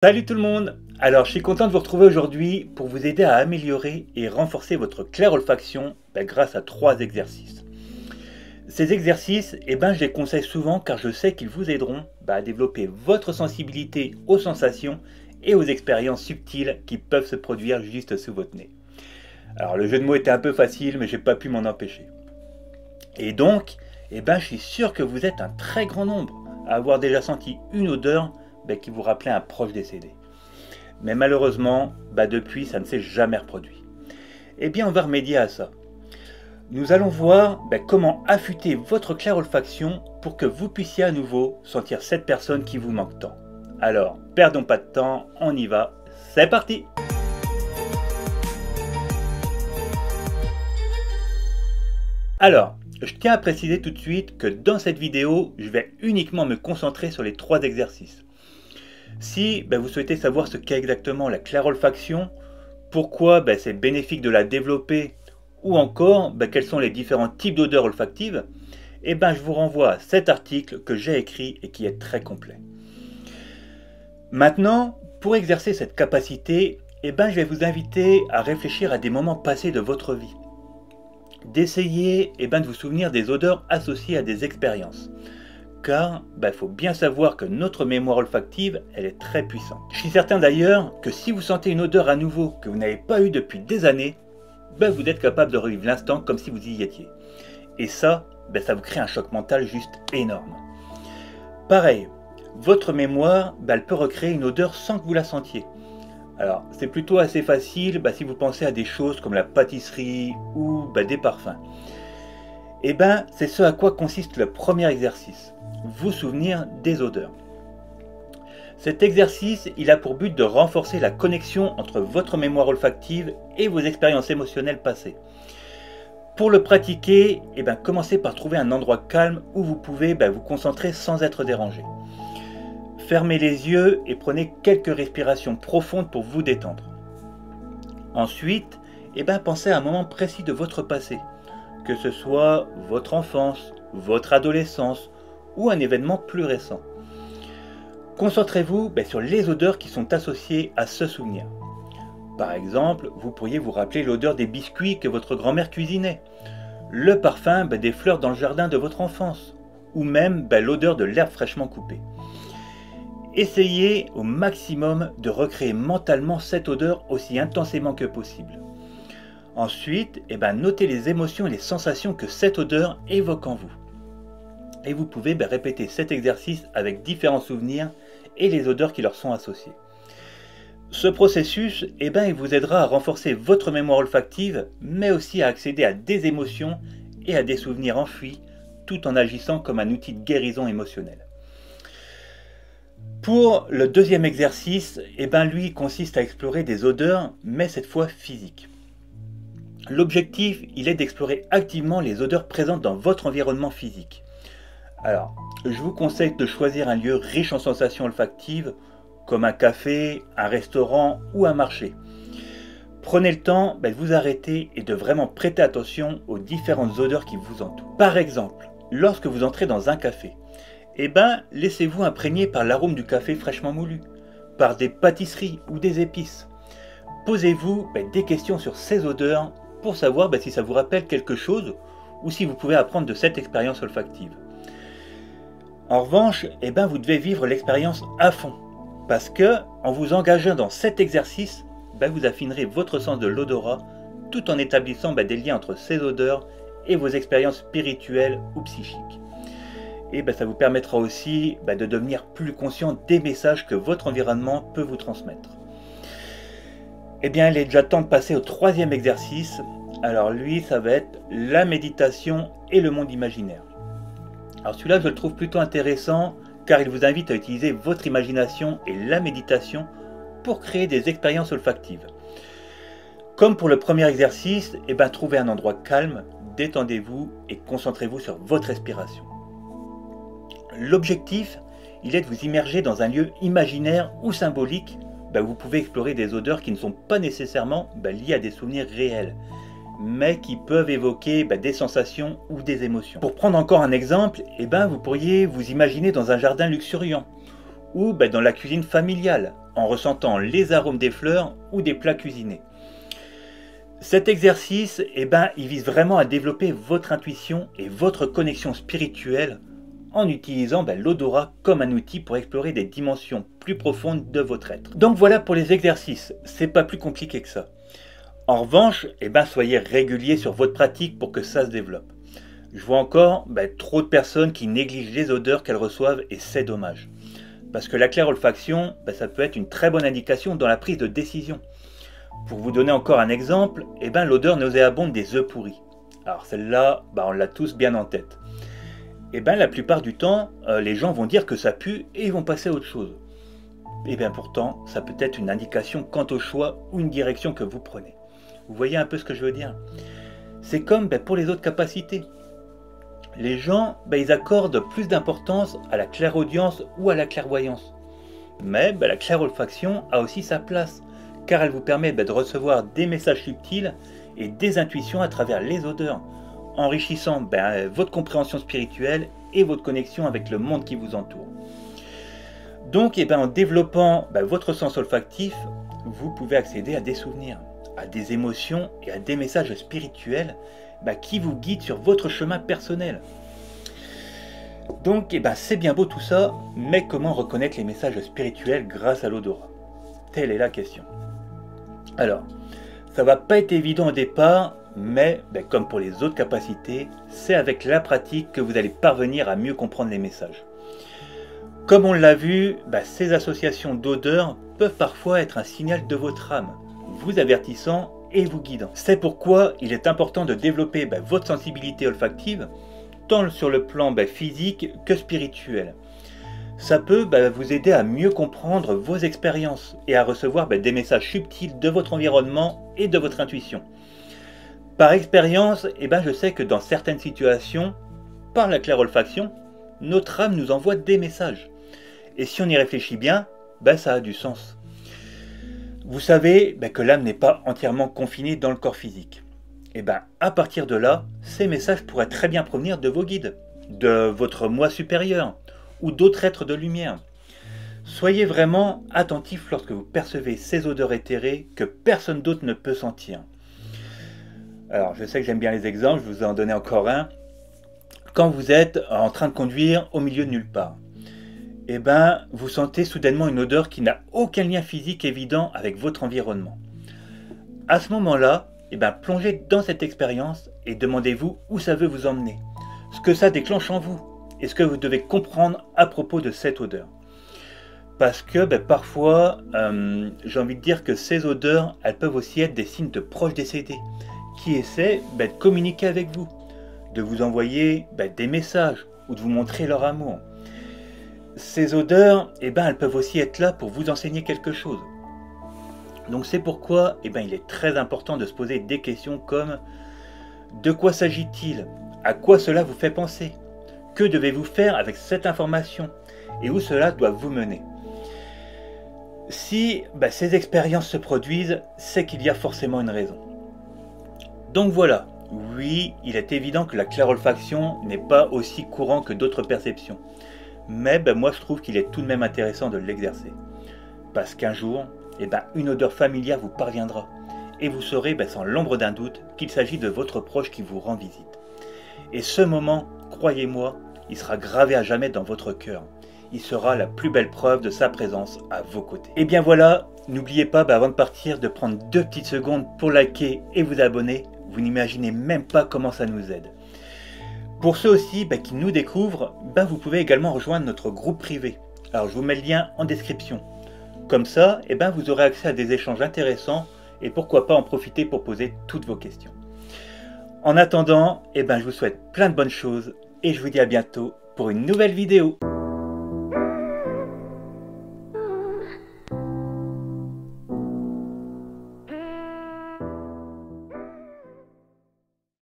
Salut tout le monde! Alors je suis content de vous retrouver aujourd'hui pour vous aider à améliorer et renforcer votre clair-olfaction grâce à 3 exercices. Ces exercices, je les conseille souvent car je sais qu'ils vous aideront à développer votre sensibilité aux sensations et aux expériences subtiles qui peuvent se produire juste sous votre nez. Alors le jeu de mots était un peu facile mais j'ai pas pu m'en empêcher. Et donc, je suis sûr que vous êtes un très grand nombre à avoir déjà senti une odeur qui vous rappelait un proche décédé. Mais malheureusement, depuis, ça ne s'est jamais reproduit. Eh bien, on va remédier à ça. Nous allons voir comment affûter votre clair-olfaction pour que vous puissiez à nouveau sentir cette personne qui vous manque tant. Alors, perdons pas de temps, on y va, c'est parti! Alors, je tiens à préciser tout de suite que dans cette vidéo, je vais uniquement me concentrer sur les 3 exercices. Si vous souhaitez savoir ce qu'est exactement la clair-olfaction, pourquoi c'est bénéfique de la développer, ou encore quels sont les différents types d'odeurs olfactives, je vous renvoie à cet article que j'ai écrit et qui est très complet. Maintenant, pour exercer cette capacité, je vais vous inviter à réfléchir à des moments passés de votre vie. D'essayer de vous souvenir des odeurs associées à des expériences. Car il faut bien savoir que notre mémoire olfactive, elle est très puissante. Je suis certain d'ailleurs que si vous sentez une odeur à nouveau que vous n'avez pas eue depuis des années, vous êtes capable de revivre l'instant comme si vous y étiez. Et ça, ça vous crée un choc mental juste énorme. Pareil, votre mémoire, elle peut recréer une odeur sans que vous la sentiez. Alors, c'est plutôt assez facile si vous pensez à des choses comme la pâtisserie ou des parfums. C'est ce à quoi consiste le premier exercice. Vous souvenir des odeurs. Cet exercice, il a pour but de renforcer la connexion entre votre mémoire olfactive et vos expériences émotionnelles passées. Pour le pratiquer, commencez par trouver un endroit calme où vous pouvez vous concentrer sans être dérangé. Fermez les yeux et prenez quelques respirations profondes pour vous détendre. Ensuite, pensez à un moment précis de votre passé, que ce soit votre enfance, votre adolescence, ou un événement plus récent. Concentrez-vous sur les odeurs qui sont associées à ce souvenir. Par exemple, vous pourriez vous rappeler l'odeur des biscuits que votre grand-mère cuisinait, le parfum des fleurs dans le jardin de votre enfance, ou même l'odeur de l'herbe fraîchement coupée. Essayez au maximum de recréer mentalement cette odeur aussi intensément que possible. Ensuite, notez les émotions et les sensations que cette odeur évoque en vous. Et vous pouvez répéter cet exercice avec différents souvenirs et les odeurs qui leur sont associées. Ce processus, il vous aidera à renforcer votre mémoire olfactive, mais aussi à accéder à des émotions et à des souvenirs enfuis, tout en agissant comme un outil de guérison émotionnelle. Pour le deuxième exercice, lui consiste à explorer des odeurs, mais cette fois physiques. L'objectif, il est d'explorer activement les odeurs présentes dans votre environnement physique. Alors, je vous conseille de choisir un lieu riche en sensations olfactives, comme un café, un restaurant ou un marché. Prenez le temps de vous arrêter et de vraiment prêter attention aux différentes odeurs qui vous entourent. Par exemple, lorsque vous entrez dans un café, laissez-vous imprégner par l'arôme du café fraîchement moulu, par des pâtisseries ou des épices. Posez-vous des questions sur ces odeurs pour savoir si ça vous rappelle quelque chose ou si vous pouvez apprendre de cette expérience olfactive. En revanche, vous devez vivre l'expérience à fond, parce que en vous engageant dans cet exercice, vous affinerez votre sens de l'odorat tout en établissant des liens entre ces odeurs et vos expériences spirituelles ou psychiques. Et ça vous permettra aussi de devenir plus conscient des messages que votre environnement peut vous transmettre. Il est déjà temps de passer au troisième exercice. Alors lui, ça va être la méditation et le monde imaginaire. Alors celui-là, je le trouve plutôt intéressant car il vous invite à utiliser votre imagination et la méditation pour créer des expériences olfactives. Comme pour le premier exercice, trouvez un endroit calme, détendez-vous et concentrez-vous sur votre respiration. L'objectif, il est de vous immerger dans un lieu imaginaire ou symbolique où vous pouvez explorer des odeurs qui ne sont pas nécessairement liées à des souvenirs réels, mais qui peuvent évoquer des sensations ou des émotions. Pour prendre encore un exemple, vous pourriez vous imaginer dans un jardin luxuriant, ou dans la cuisine familiale, en ressentant les arômes des fleurs ou des plats cuisinés. Cet exercice, il vise vraiment à développer votre intuition et votre connexion spirituelle en utilisant l'odorat comme un outil pour explorer des dimensions plus profondes de votre être. Donc voilà pour les exercices, c'est pas plus compliqué que ça. En revanche, soyez régulier sur votre pratique pour que ça se développe. Je vois encore trop de personnes qui négligent les odeurs qu'elles reçoivent et c'est dommage. Parce que la clairolfaction, ça peut être une très bonne indication dans la prise de décision. Pour vous donner encore un exemple, l'odeur nauséabonde des œufs pourris. Alors celle-là, on l'a tous bien en tête. La plupart du temps, les gens vont dire que ça pue et ils vont passer à autre chose. Pourtant, ça peut être une indication quant au choix ou une direction que vous prenez. Vous voyez un peu ce que je veux dire? C'est comme pour les autres capacités. Les gens, ils accordent plus d'importance à la clairaudience ou à la clairvoyance. Mais la clairolfaction a aussi sa place, car elle vous permet de recevoir des messages subtils et des intuitions à travers les odeurs, enrichissant votre compréhension spirituelle et votre connexion avec le monde qui vous entoure. Donc, en développant votre sens olfactif, vous pouvez accéder à des souvenirs, à des émotions et à des messages spirituels qui vous guident sur votre chemin personnel. Donc, c'est bien beau tout ça, mais comment reconnaître les messages spirituels grâce à l'odorat? Telle est la question. Alors, ça va pas être évident au départ, mais comme pour les autres capacités, c'est avec la pratique que vous allez parvenir à mieux comprendre les messages. Comme on l'a vu, ces associations d'odeurs peuvent parfois être un signal de votre âme, vous avertissant et vous guidant. C'est pourquoi il est important de développer votre sensibilité olfactive, tant sur le plan physique que spirituel. Ça peut vous aider à mieux comprendre vos expériences et à recevoir des messages subtils de votre environnement et de votre intuition. Par expérience, je sais que dans certaines situations, par la clairolfaction, notre âme nous envoie des messages. Et si on y réfléchit bien, ça a du sens. Vous savez que l'âme n'est pas entièrement confinée dans le corps physique. À partir de là, ces messages pourraient très bien provenir de vos guides, de votre moi supérieur ou d'autres êtres de lumière. Soyez vraiment attentifs lorsque vous percevez ces odeurs éthérées que personne d'autre ne peut sentir. Alors, je sais que j'aime bien les exemples, je vous en donner encore un. Quand vous êtes en train de conduire au milieu de nulle part, vous sentez soudainement une odeur qui n'a aucun lien physique évident avec votre environnement. À ce moment-là, plongez dans cette expérience et demandez-vous où ça veut vous emmener, ce que ça déclenche en vous et ce que vous devez comprendre à propos de cette odeur. Parce que parfois, j'ai envie de dire que ces odeurs, elles peuvent aussi être des signes de proches décédés qui essaient de communiquer avec vous, de vous envoyer des messages ou de vous montrer leur amour. Ces odeurs, elles peuvent aussi être là pour vous enseigner quelque chose. Donc c'est pourquoi il est très important de se poser des questions comme: de quoi s'agit-il? À quoi cela vous fait penser? Que devez-vous faire avec cette information? Et où cela doit vous mener? Si ces expériences se produisent, c'est qu'il y a forcément une raison. Donc voilà, oui, il est évident que la clairolfaction n'est pas aussi courant que d'autres perceptions. Mais moi je trouve qu'il est tout de même intéressant de l'exercer. Parce qu'un jour, une odeur familière vous parviendra. Et vous saurez sans l'ombre d'un doute qu'il s'agit de votre proche qui vous rend visite. Et ce moment, croyez-moi, il sera gravé à jamais dans votre cœur. Il sera la plus belle preuve de sa présence à vos côtés. Et bien voilà, n'oubliez pas avant de partir de prendre 2 petites secondes pour liker et vous abonner. Vous n'imaginez même pas comment ça nous aide. Pour ceux aussi qui nous découvrent, vous pouvez également rejoindre notre groupe privé. Alors je vous mets le lien en description. Comme ça, vous aurez accès à des échanges intéressants et pourquoi pas en profiter pour poser toutes vos questions. En attendant, je vous souhaite plein de bonnes choses et je vous dis à bientôt pour une nouvelle vidéo.